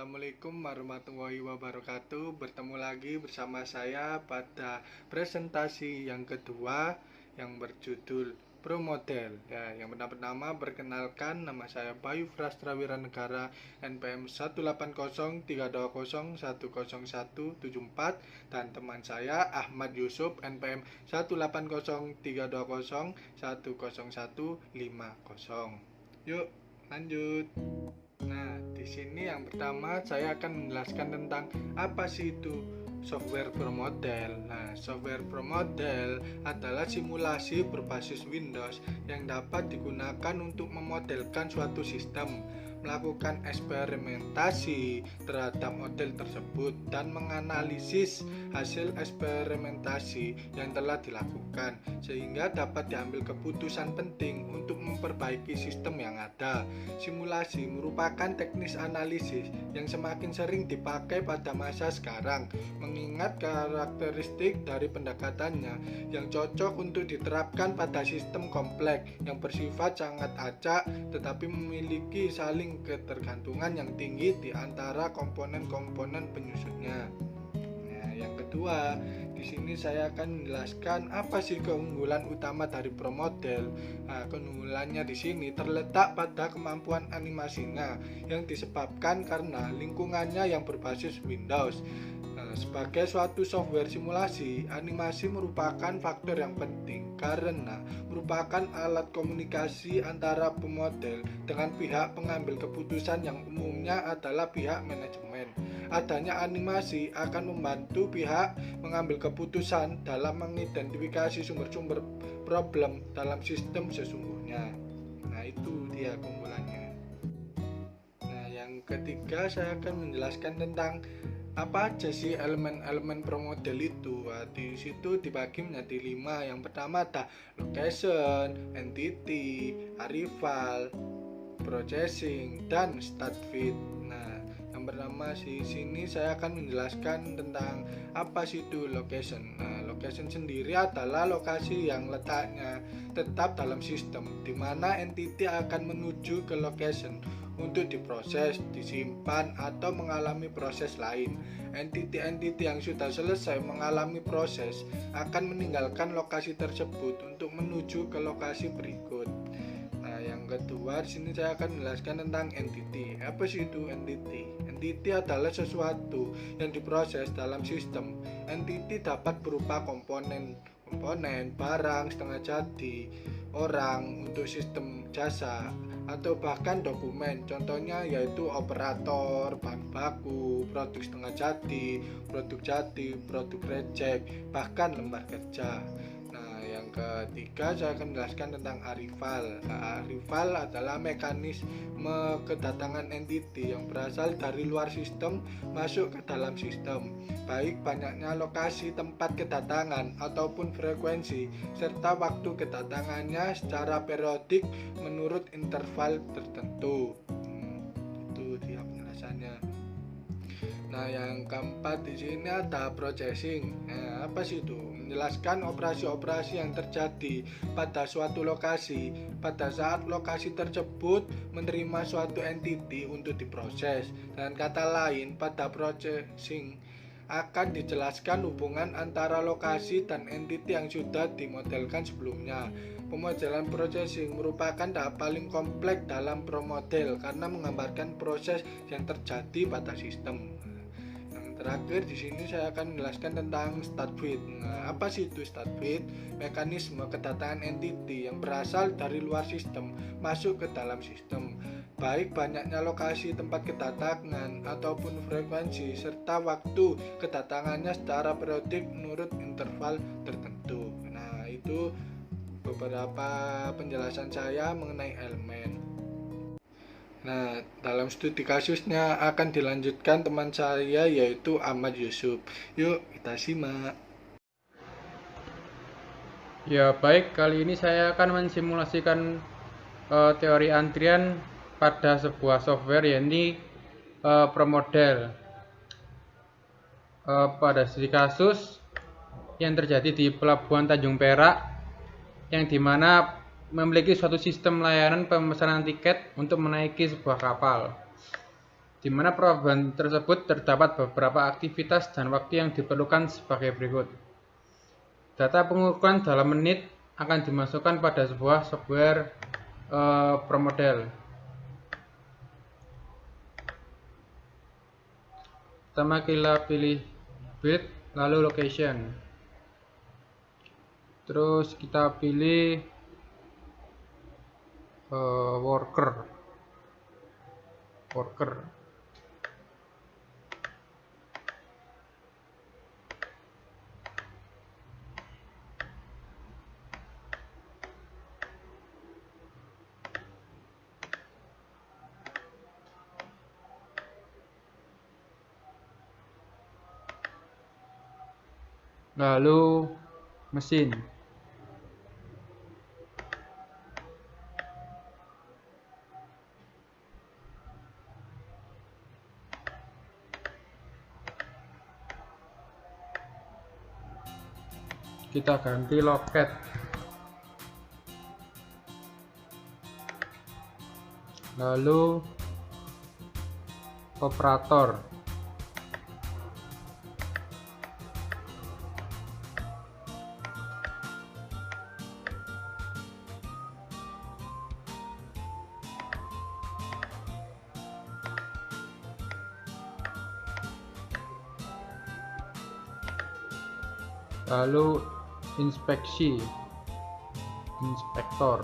Assalamualaikum warahmatullahi wabarakatuh. Bertemu lagi bersama saya pada presentasi yang kedua yang berjudul Promodel. Ya, yang pertama perkenalkan, nama saya Bayu Frastra Wiranegara, NPM 18032010174, dan teman saya Ahmad Yusuf, NPM 18032010150. Yuk, lanjut. Nah, di sini yang pertama saya akan menjelaskan tentang apa sih itu software promodel. Nah, software promodel adalah simulasi berbasis Windows yang dapat digunakan untuk memodelkan suatu sistem, melakukan eksperimentasi terhadap model tersebut, dan menganalisis hasil eksperimentasi yang telah dilakukan sehingga dapat diambil keputusan penting untuk memperbaiki sistem yang ada. Simulasi merupakan teknis analisis yang semakin sering dipakai pada masa sekarang, mengingat karakteristik dari pendekatannya yang cocok untuk diterapkan pada sistem kompleks yang bersifat sangat acak tetapi memiliki saling ketergantungan yang tinggi di antara komponen-komponen penyusunnya. Nah, yang kedua, di sini saya akan menjelaskan apa sih keunggulan utama dari promodel. Nah, keunggulannya di sini terletak pada kemampuan animasinya yang disebabkan karena lingkungannya yang berbasis Windows. Sebagai suatu software simulasi, animasi merupakan faktor yang penting karena merupakan alat komunikasi antara pemodel dengan pihak pengambil keputusan yang umumnya adalah pihak manajemen. Adanya animasi akan membantu pihak mengambil keputusan dalam mengidentifikasi sumber-sumber problem dalam sistem sesungguhnya. Nah, itu dia keunggulannya. Nah, yang ketiga saya akan menjelaskan tentang apa aja sih elemen-elemen promodel itu. Nah, di situ dibagi menjadi 5. Yang pertama ada location, entity, arrival, processing, dan start feed. Nah, yang pertama di sini saya akan menjelaskan tentang apa sih itu location. Nah, location sendiri adalah lokasi yang letaknya tetap dalam sistem, di mana entity akan menuju ke location untuk diproses, disimpan, atau mengalami proses lain. Entiti-entiti yang sudah selesai mengalami proses akan meninggalkan lokasi tersebut untuk menuju ke lokasi berikut. Nah, yang kedua di sini saya akan menjelaskan tentang entity. Apa sih itu entity? Entity adalah sesuatu yang diproses dalam sistem. Entity dapat berupa komponen, barang, setengah jadi, orang untuk sistem jasa, atau bahkan dokumen. Contohnya yaitu operator, bahan baku, produk setengah jadi, produk reject, bahkan lembar kerja. Nah, yang ketiga saya akan menjelaskan tentang arrival. Nah, arrival adalah mekanisme kedatangan entity yang berasal dari luar sistem masuk ke dalam sistem, baik banyaknya lokasi tempat kedatangan ataupun frekuensi, serta waktu kedatangannya secara periodik menurut interval tertentu. Itu dia penjelasannya. Nah, yang keempat di sini ada processing. Nah, apa sih itu? Menjelaskan operasi-operasi yang terjadi pada suatu lokasi pada saat lokasi tersebut menerima suatu entity untuk diproses. Dengan kata lain, pada processing akan dijelaskan hubungan antara lokasi dan entity yang sudah dimodelkan sebelumnya. Pemodelan processing merupakan tahap paling kompleks dalam promodel karena menggambarkan proses yang terjadi pada sistem. Terakhir di sini saya akan menjelaskan tentang start feed. Nah, apa sih itu start feed? Mekanisme kedatangan entity yang berasal dari luar sistem masuk ke dalam sistem, baik banyaknya lokasi tempat kedatangan ataupun frekuensi, serta waktu kedatangannya secara periodik menurut interval tertentu. Nah, itu beberapa penjelasan saya mengenai elemen. Nah, dalam studi kasusnya akan dilanjutkan teman saya yaitu Ahmad Yusuf. Yuk kita simak. Ya baik, kali ini saya akan mensimulasikan teori antrian pada sebuah software yakni promodel. Pada studi kasus yang terjadi di Pelabuhan Tanjung Perak, yang dimana memiliki suatu sistem layanan pemesanan tiket untuk menaiki sebuah kapal. di mana pelabuhan tersebut terdapat beberapa aktivitas dan waktu yang diperlukan sebagai berikut. Data pengukuran dalam menit akan dimasukkan pada sebuah software ProModel. Pertama kita pilih build, lalu location. Terus kita pilih worker. Lalu mesin. Kita ganti loket. Lalu operator. Lalu inspektor.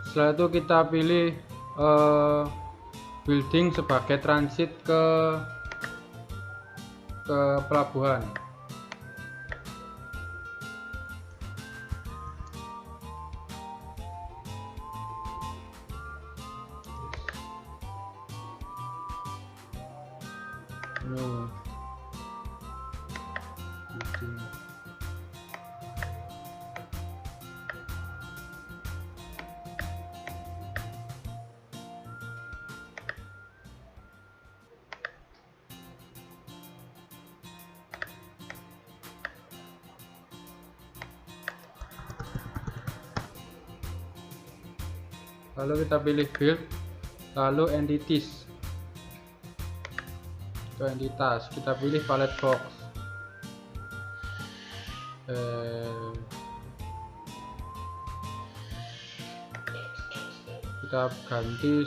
Setelah itu kita pilih building sebagai transit ke pelabuhan. Lalu kita pilih build, lalu entities. Ke entitas kita pilih palette box. Kita ganti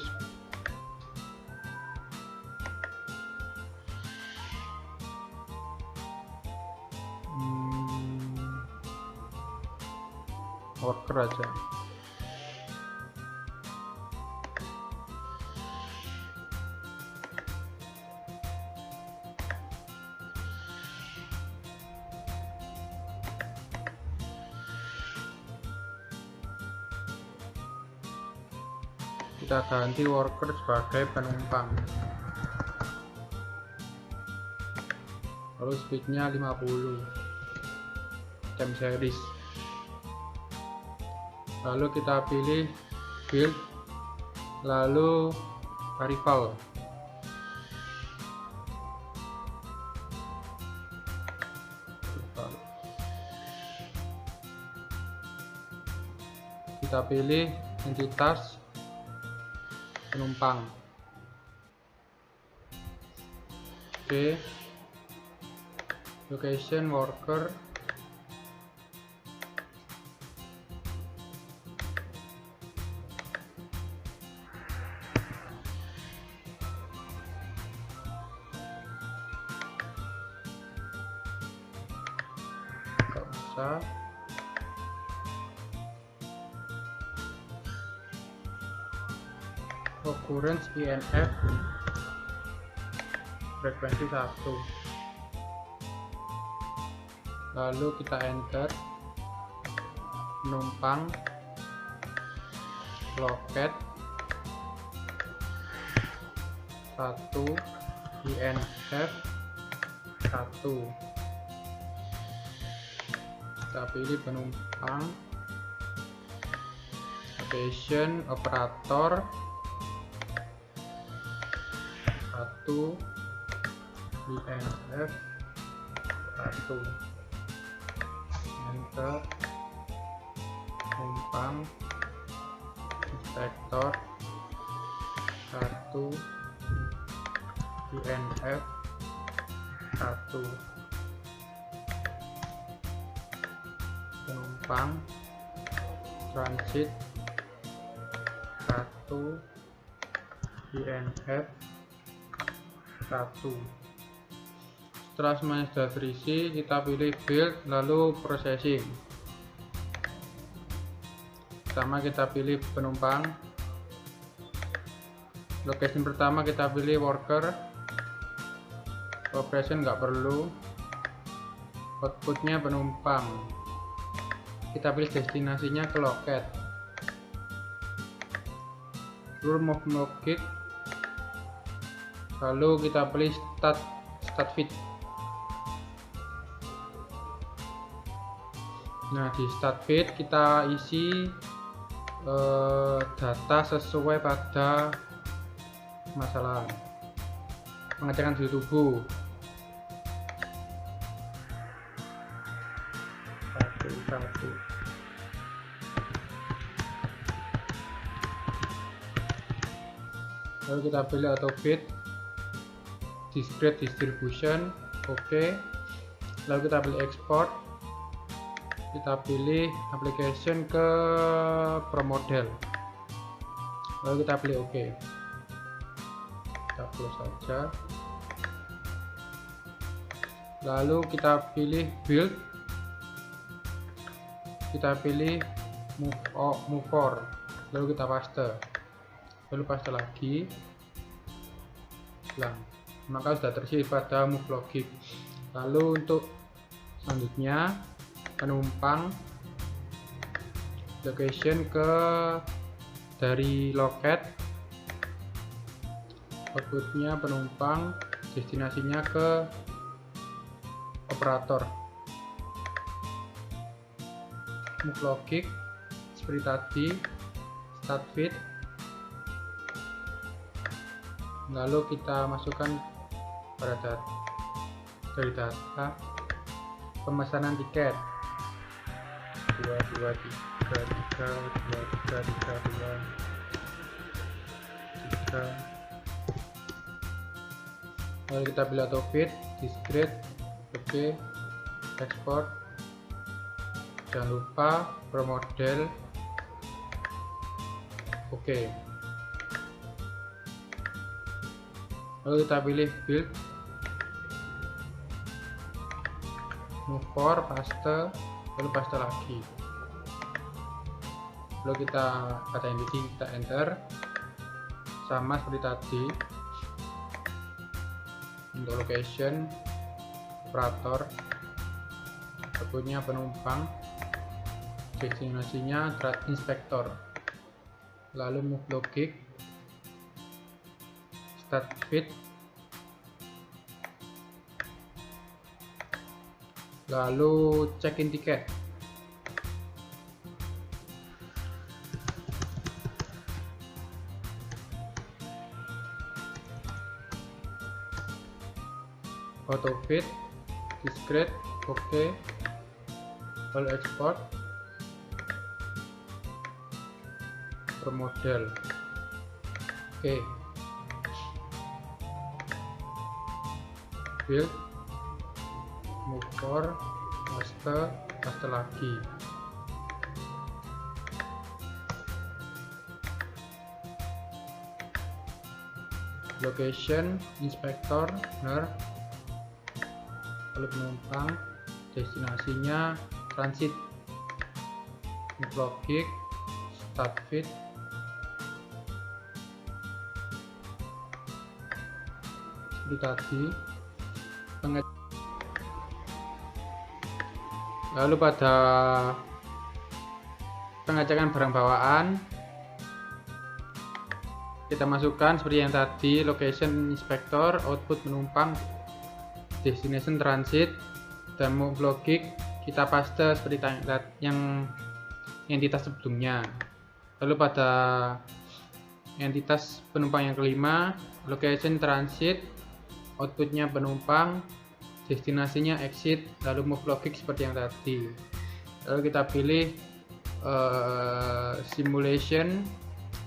worker aja. Kita ganti worker sebagai penumpang. Lalu speednya 50 time series. Lalu kita pilih build, lalu arrival. Kita pilih entitas penumpang. Oke. Location worker. Gak usah. Occurrence INF frekuensi 1. Lalu kita enter penumpang, loket 1 INF 1. Kita pilih penumpang, location, operator, INF 1, enter, penumpang inspektor 1 INF 1, penumpang transit 1 INF 1. Setelah semuanya sudah terisi, kita pilih build lalu processing. Pertama kita pilih penumpang, location pertama kita pilih worker, operation nggak perlu, outputnya penumpang, kita pilih destinasinya ke loket, move logik, lalu kita pilih start feed. Nah, di start feed kita isi data sesuai pada masalah pengecekan suhu tubuh. Satu. Lalu kita pilih auto feed, discrete distribution, oke. Lalu kita pilih export, kita pilih application ke ProModel, lalu kita pilih oke. Kita close saja, lalu kita pilih build, kita pilih move for, lalu kita paste, lalu paste lagi, maka sudah terisi pada move logic. Lalu untuk selanjutnya penumpang location ke dari loket, outputnya penumpang, destinasinya ke operator, move logic seperti tadi, start feed, lalu kita masukkan pada dari data pemesanan tiket 223 lalu kita pilih auto feed, discrete, oke, export, jangan lupa ProModel, oke. Lalu kita pilih build, move for, paste, lalu paste lagi, lalu kita kata entity, kita enter, sama seperti tadi. Untuk location operator, outputnya penumpang, destinasinya inspektor, lalu move logic, start feed, lalu check in tiket, auto feed, discrete, oke, lalu export, ProModel, oke, build, move for, paste lagi, location inspektor, benar, lalu penumpang, destinasinya transit, move logic, start feed, seperti tadi. Lalu pada pengecekan barang bawaan kita masukkan seperti yang tadi, location inspektor, output penumpang, destination transit, dan move logic kita paste seperti yang entitas sebelumnya. Lalu pada entitas penumpang yang kelima, location transit, outputnya penumpang, destinasinya exit, lalu move logic seperti yang tadi. Lalu kita pilih simulation,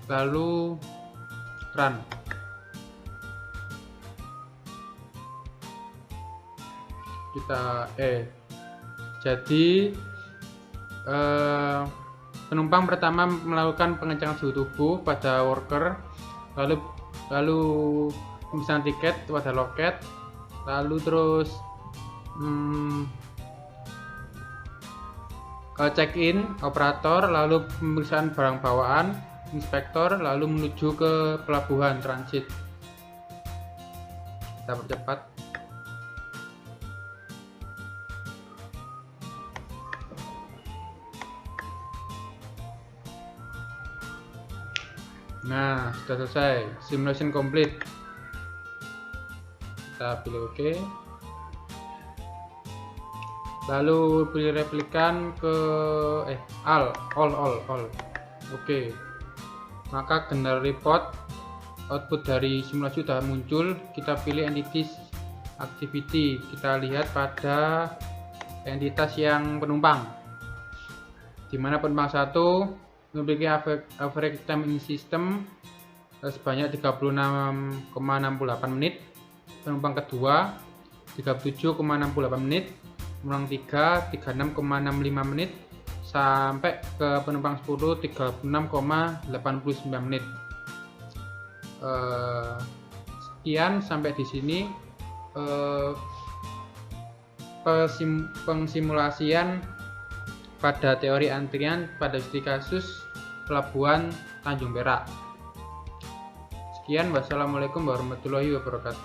lalu run. Jadi penumpang pertama melakukan pengecekan suhu tubuh pada worker, lalu pemesanan tiket pada loket, lalu terus check-in operator, lalu pemeriksaan barang bawaan inspektor, lalu menuju ke pelabuhan transit. Kita percepat. Nah, sudah selesai, simulation complete. Kita pilih OK, lalu pilih replikan ke all. Oke. Maka general report output dari simulasi sudah muncul. Kita pilih entities activity, kita lihat pada entitas yang penumpang, dimana penumpang 1 memiliki average time in system sebanyak 36,68 menit, penumpang kedua 37,68 menit, penumpang 3 36,65 menit, sampai ke penumpang 10 36,89 menit. Sekian sampai di sini pensimulasian pada teori antrian pada studi kasus Pelabuhan Tanjung Perak. Sekian, wassalamualaikum warahmatullahi wabarakatuh.